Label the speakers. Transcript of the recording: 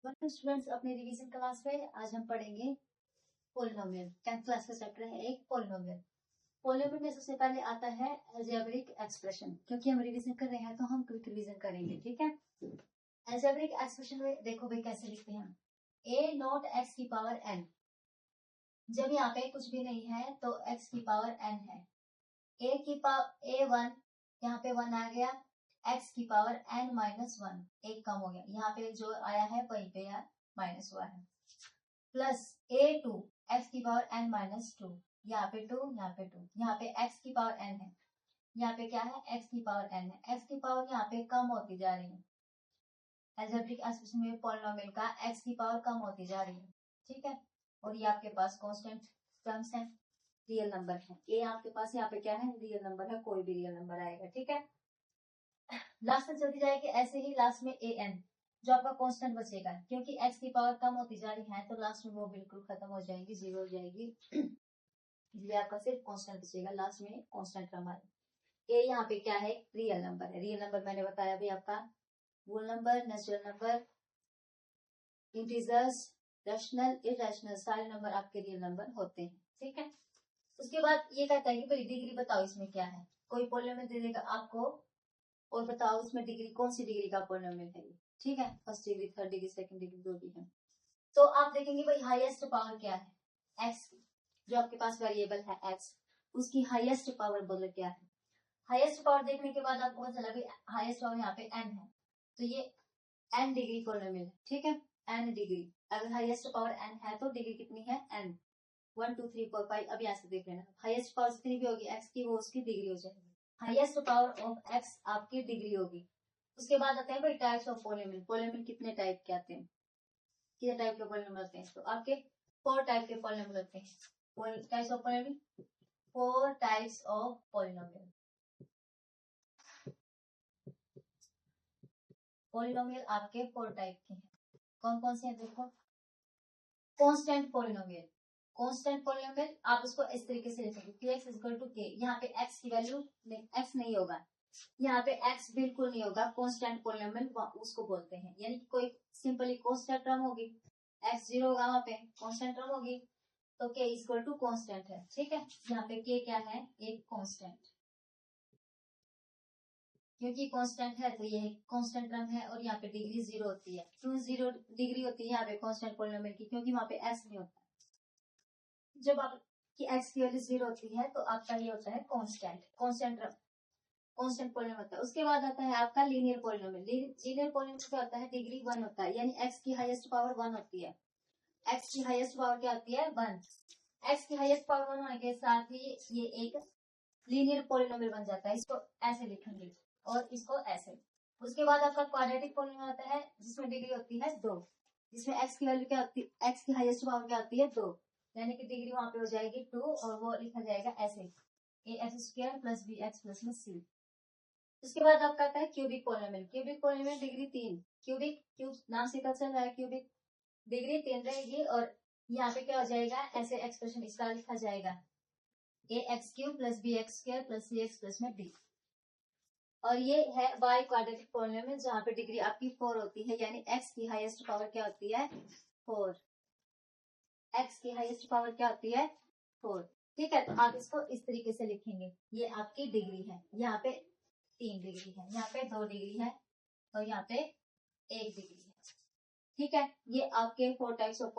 Speaker 1: Welcome students अपने revision class में। आज हम पढ़ेंगे पोलिनोमियल। 10th क्लास का चैप्टर है एक पोलिनोमियल। पोलिनोमियल में सबसे पहले आता है अलजेब्रिक एक्सप्रेशन। क्योंकि हम रिवीजन कर रहे हैं तो हम क्विक रिवीजन करेंगे, ठीक है। अलजेब्रिक एक्सप्रेशन में देखो भाई कैसे लिखते हैं, a नॉट x की पावर n। जब यहाँ पे कुछ भी नहीं है तो x की पावर n है। a की पावर a1, यहाँ पे 1 आ गया, x की पावर n माइनस 1, एक कम हो गया, यहाँ पे जो आया है वहीं पे यार माइनस हुआ है, प्लस a2 x की पावर n माइनस 2, यहाँ पे 2, यहाँ पे 2, यहाँ पे x की पावर n है, यहाँ पे क्या है x की पावर n है। x की पावर यहाँ पे कम होती जा रही है। अलजेब्रिक एक्सप्रेशन में पॉलिनोमियल का x की पावर कम होती जा रही है, ठीक है। और ये आपके पास कांस्टेंट टर्म्स है, रियल नंबर है। ये आपके पास यहाँ पे क्या है, रियल नंबर है, कोई भी रियल नंबर आएगा, ठीक है। लास्ट में चलती जाएगी ऐसे ही, लास्ट में an जो आपका कांस्टेंट बचेगा, क्योंकि x की पावर कम होती जा रही है तो लास्ट में वो बिल्कुल खत्म हो जाएगी, जीरो हो जाएगी। इसलिए आपका सिर्फ कांस्टेंट बचेगा, लास्ट में कांस्टेंट टर्म आएगा। ये यहाँ पे क्या है, रियल नंबर है। रियल नंबर मैंने बताया भी आपका whole number, natural number, integers, rational, irrational, सारे नंबर आपके रियल नंबर होते हैं, ठीक है। उसके बाद ये कहता है कि भाई डिग्री बताओ इसमें क्या है। कोई पॉलिनोमियल दे देगा आपको और बताओ उसमें डिग्री कौन सी डिग्री का पॉलिनोमियल है, ठीक है। First degree, third degree, second degree, जो भी है। तो आप देखेंगे भाई हाईएस्ट पावर क्या है, x, जो आपके पास वेरिएबल है x, उसकी हाईएस्ट पावर बोलो क्या है। हाईएस्ट पावर देखने के बाद आपको पता चला हाईएस्ट पावर यहाँ पे n है, तो ये n डिग्री पॉलिनोमियल है, ठीक है। n डिग्री, अगर हाईएस्ट पावर n है तो डिग्री कितनी है, n, 1 2 3 4 5। अब यहाँ से देख लेना, हाईएस्ट पावर जितनी भी होगी x की वो उसकी डिग्री हो जाएगी। हाईएस्ट पावर ऑफ x आपकी डिग्री होगी। उसके बाद आते हैं भाई टाइप्स ऑफ पॉलिनोमियल। पॉलिनोमियल कितने टाइप के आते हैं, कितने टाइप के पॉलिनोमियल होते हैं, तो आपके 4 टाइप के पॉलिनोमियल होते हैं। Types of polynomial, 4 types of polynomial. Polynomial आपके 4 टाइप के हैं। कौन कौन से हैं देखो। कांस्टेंट पॉलिनोमियल, कांस्टेंट पॉलिनोमियल आप उसको इस तरीके से लिखेंगे, qx इक्वल टू k। यहाँ पे x की वैल्यू x नहीं होगा, यहाँ पे x बिल्कुल नहीं होगा। कांस्टेंट पॉलिनोमियल उसको बोलते हैं, यानी कि कोई सिंपली कांस्टेंट टर्म होगी, x जीरो होगा, वहां पे कांस्टेंट टर्म होगी, तो k इक्वल टू कांस्टेंट है, ठीक है। यहाँ पे k क्या है, एक कांस्टेंट, क्योंकि कांस्टेंट है तो ये कांस्टेंट टर्म है। और यहाँ पे डिग्री जीरो होती है। क्यों जीरो डिग्री होती है यहाँ पे कांस्टेंट पॉलिनोमियल की, क्योंकि वहां पे x नहीं होता। जब आपकी x की वैल्यू जीरो होती है तो आपका ये होता है कांस्टेंट, कांस्टेंट पॉलिनोमियल होता है। उसके बाद आता है आपका लीनियर पॉलिनोमियल। लीनियर पॉलिनोमियल क्या होता है, डिग्री 1 होता है, यानी x की हाईएस्ट पावर 1 होती है। x की हाईएस्ट पावर क्या होती है, 1। x की हाईएस्ट पावर 1 होने के साथ ही ये एक लीनियर पॉलिनोमियल बन जाता है। इसको ऐसे लिखेंगे और इसको ऐसे। उसके बाद आपका क्वाड्रेटिक पॉलिनोमियल आता है जिसमें डिग्री होती है 2, जिसमें x की वैल्यू क्या होती है, x की हाईएस्ट पावर क्या होती है 2, यानी कि डिग्री वहां पे हो जाएगी 2 और वो लिखा जाएगा ऐसे, ax² प्लस bx प्लस में c। उसके बाद आपका आता है cubic polynomial. Cubic polynomial degree 3, cubic, cube नाम से पता चल रहा है, क्यूबिक डिग्री 3 रहेगी। और यहाँ पे क्या हो जाएगा, ऐसे एक्सप्रेशन इसका लिखा जाएगा ax³ plus bx² plus cx plus में b। और ये है बाई क्वाड्रेटिक पॉलिनोमियल जहाँ पे डिग्री आपकी 4 होती है, यानी x की हाईएस्ट पावर क्या होती है, 4। x की हाईएस्ट पावर क्या होती है, 4, ठीक है। तो आप इसको इस तरीके से लिखेंगे, ये आपकी डिग्री है। यहाँ पे 3 डिग्री है, यहाँ पे 2 डिग्री है और यहाँ पे 1 डिग्री है, ठीक है। ये आपके 4 टाइप्स ऑफ